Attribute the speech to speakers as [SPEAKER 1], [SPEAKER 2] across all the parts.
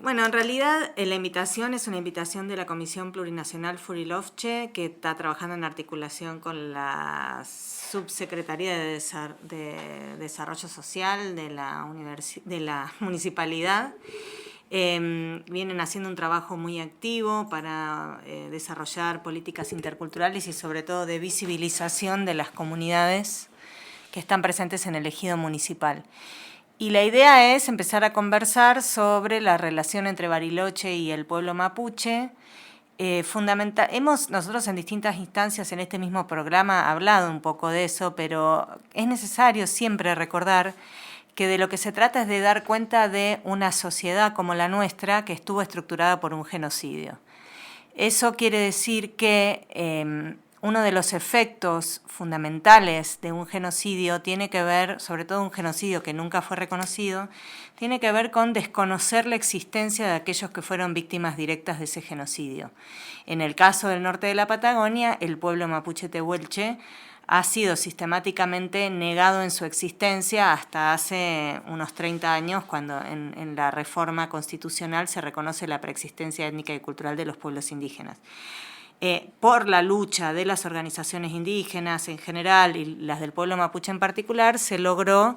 [SPEAKER 1] Bueno, en realidad la invitación es una invitación de la Comisión Plurinacional Furilovche, que está trabajando en articulación con la Subsecretaría de Desarrollo Social de la Municipalidad. Vienen haciendo un trabajo muy activo para desarrollar políticas interculturales y sobre todo de visibilización de las comunidades que están presentes en el ejido municipal. Y la idea es empezar a conversar sobre la relación entre Bariloche y el pueblo mapuche. Nosotros en distintas instancias en este mismo programa hablado un poco de eso, pero es necesario siempre recordar que de lo que se trata es de dar cuenta de una sociedad como la nuestra que estuvo estructurada por un genocidio. Eso quiere decir que uno de los efectos fundamentales de un genocidio tiene que ver, sobre todo un genocidio que nunca fue reconocido, tiene que ver con desconocer la existencia de aquellos que fueron víctimas directas de ese genocidio. En el caso del norte de la Patagonia, el pueblo mapuche tehuelche ha sido sistemáticamente negado en su existencia hasta hace unos 30 años, cuando en la reforma constitucional se reconoce la preexistencia étnica y cultural de los pueblos indígenas. Por la lucha de las organizaciones indígenas en general y las del pueblo mapuche en particular, se logró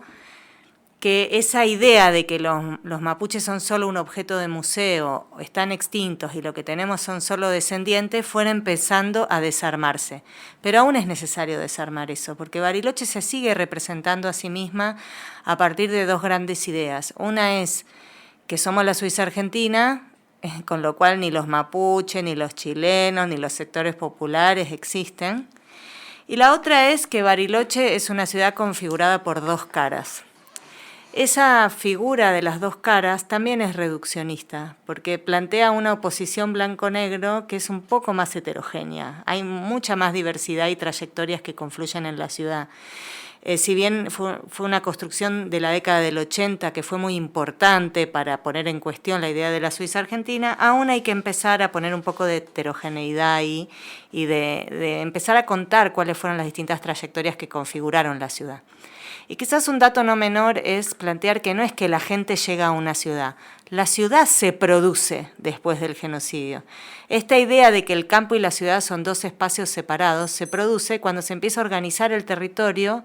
[SPEAKER 1] que esa idea de que los mapuches son solo un objeto de museo, están extintos y lo que tenemos son solo descendientes, fuera empezando a desarmarse. Pero aún es necesario desarmar eso, porque Bariloche se sigue representando a sí misma a partir de dos grandes ideas. Una es que somos la Suiza argentina, con lo cual ni los mapuches, ni los chilenos, ni los sectores populares existen. Y la otra es que Bariloche es una ciudad configurada por dos caras. Esa figura de las dos caras también es reduccionista, porque plantea una oposición blanco-negro que es un poco más heterogénea. Hay mucha más diversidad y trayectorias que confluyen en la ciudad. Si bien fue una construcción de la década del 80 que fue muy importante para poner en cuestión la idea de la Suiza argentina, aún hay que empezar a poner un poco de heterogeneidad ahí y de empezar a contar cuáles fueron las distintas trayectorias que configuraron la ciudad. Y quizás un dato no menor es plantear que no es que la gente llega a una ciudad, la ciudad se produce después del genocidio. Esta idea de que el campo y la ciudad son dos espacios separados se produce cuando se empieza a organizar el territorio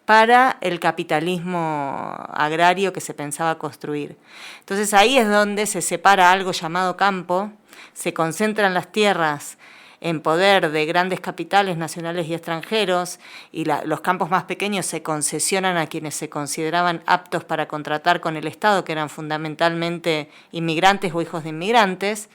[SPEAKER 1] para el capitalismo agrario que se pensaba construir. Entonces ahí es donde se separa algo llamado campo, se concentran las tierras en poder de grandes capitales nacionales y extranjeros, y los campos más pequeños se concesionan a quienes se consideraban aptos para contratar con el Estado, que eran fundamentalmente inmigrantes o hijos de inmigrantes.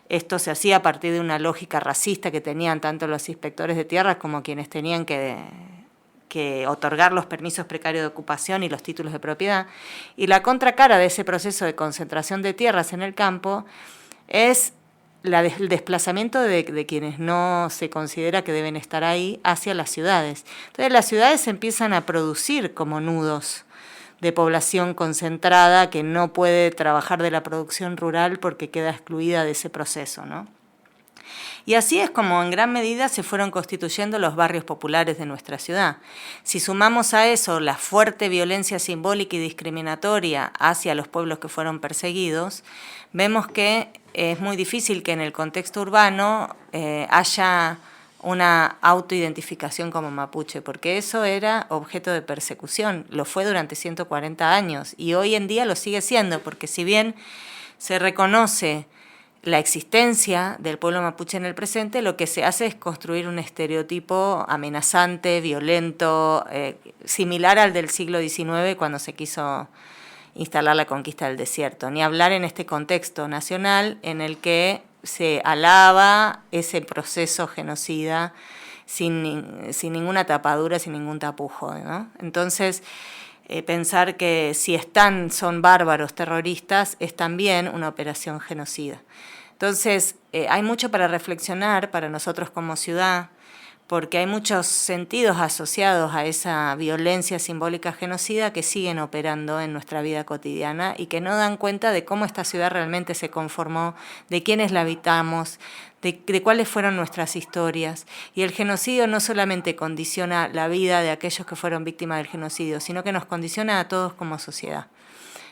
[SPEAKER 1] Esto se hacía a partir de una lógica racista que tenían tanto los inspectores de tierras como quienes tenían que otorgar los permisos precarios de ocupación y los títulos de propiedad. Y la contracara de ese proceso de concentración de tierras en el campo es el desplazamiento de quienes no se considera que deben estar ahí hacia las ciudades. Entonces las ciudades se empiezan a producir como nudos de población concentrada que no puede trabajar de la producción rural porque queda excluida de ese proceso, ¿no? Y así es como en gran medida se fueron constituyendo los barrios populares de nuestra ciudad. Si sumamos a eso la fuerte violencia simbólica y discriminatoria hacia los pueblos que fueron perseguidos, vemos que es muy difícil que en el contexto urbano haya una autoidentificación como mapuche, porque eso era objeto de persecución, lo fue durante 140 años y hoy en día lo sigue siendo, porque si bien se reconoce la existencia del pueblo mapuche en el presente, lo que se hace es construir un estereotipo amenazante, violento, similar al del siglo XIX cuando se quiso instalar la conquista del desierto, ni hablar en este contexto nacional en el que se alaba ese proceso genocida sin ninguna tapadura, sin ningún tapujo, ¿no? Entonces, pensar que si son bárbaros terroristas es también una operación genocida. Entonces, hay mucho para reflexionar para nosotros como ciudad, porque hay muchos sentidos asociados a esa violencia simbólica genocida que siguen operando en nuestra vida cotidiana y que no dan cuenta de cómo esta ciudad realmente se conformó, de quiénes la habitamos, de cuáles fueron nuestras historias. Y el genocidio no solamente condiciona la vida de aquellos que fueron víctimas del genocidio, sino que nos condiciona a todos como sociedad.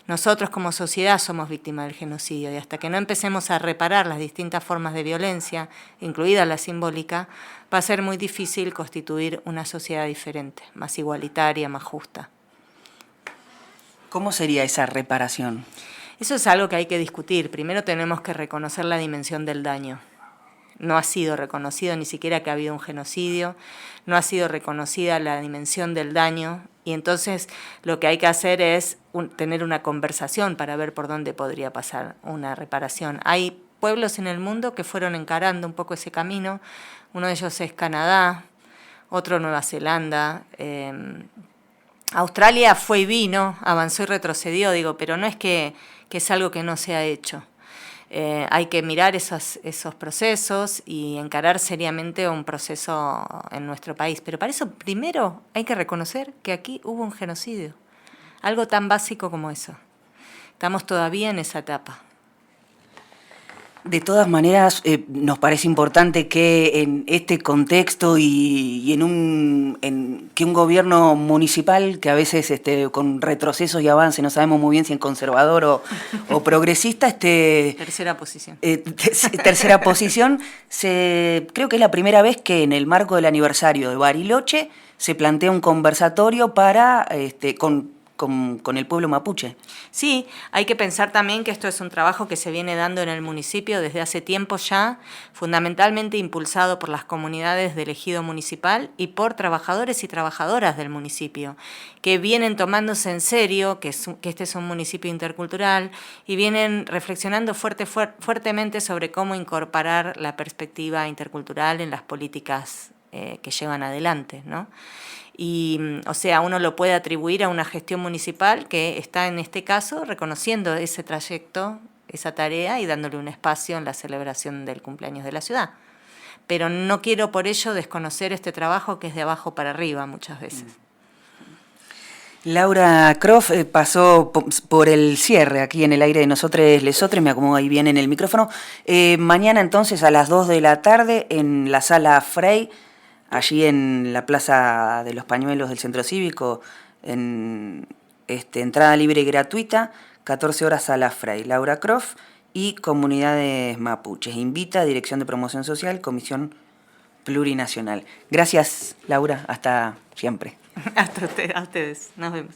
[SPEAKER 1] nosotros como sociedad somos víctimas del genocidio y hasta que no empecemos a reparar las distintas formas de violencia, incluida la simbólica, va a ser muy difícil constituir una sociedad diferente, más igualitaria, más justa.
[SPEAKER 2] ¿Cómo sería esa reparación?
[SPEAKER 1] Eso es algo que hay que discutir. Primero tenemos que reconocer la dimensión del daño. No ha sido reconocido ni siquiera que ha habido un genocidio, no ha sido reconocida la dimensión del daño, y entonces lo que hay que hacer es tener una conversación para ver por dónde podría pasar una reparación. Hay pueblos en el mundo que fueron encarando un poco ese camino, uno de ellos es Canadá, otro Nueva Zelanda, Australia fue y vino, avanzó y retrocedió, pero no es que es algo que no se ha hecho. Hay que mirar esos procesos y encarar seriamente un proceso en nuestro país. Pero para eso primero hay que reconocer que aquí hubo un genocidio. Algo tan básico como eso. Estamos todavía en esa etapa.
[SPEAKER 2] De todas maneras, nos parece importante que en este contexto y en que un gobierno municipal, que a veces con retrocesos y avances, no sabemos muy bien si es conservador o progresista...
[SPEAKER 1] tercera posición.
[SPEAKER 2] Tercera posición. Creo que es la primera vez que en el marco del aniversario de Bariloche se plantea un conversatorio para con el pueblo mapuche.
[SPEAKER 1] Sí, hay que pensar también que esto es un trabajo que se viene dando en el municipio desde hace tiempo ya, fundamentalmente impulsado por las comunidades del ejido municipal y por trabajadores y trabajadoras del municipio, que vienen tomándose en serio que este es un municipio intercultural y vienen reflexionando fuertemente sobre cómo incorporar la perspectiva intercultural en las políticas que llevan adelante, ¿no? Y, o sea, uno lo puede atribuir a una gestión municipal que está, en este caso, reconociendo ese trayecto, esa tarea y dándole un espacio en la celebración del cumpleaños de la ciudad. Pero no quiero por ello desconocer este trabajo que es de abajo para arriba muchas veces.
[SPEAKER 2] Laura Croft pasó por el cierre aquí en el aire de Nosotres Lesotres, me acomodo ahí bien en el micrófono. Mañana entonces a las 2 de la tarde en la Sala Frey, allí en la Plaza de los Pañuelos del Centro Cívico, en entrada libre y gratuita, 14 horas Sala Frey. Laura Croft y Comunidades Mapuches. Invita a Dirección de Promoción Social, Comisión Plurinacional. Gracias, Laura. Hasta siempre.
[SPEAKER 1] Hasta ustedes. Nos vemos.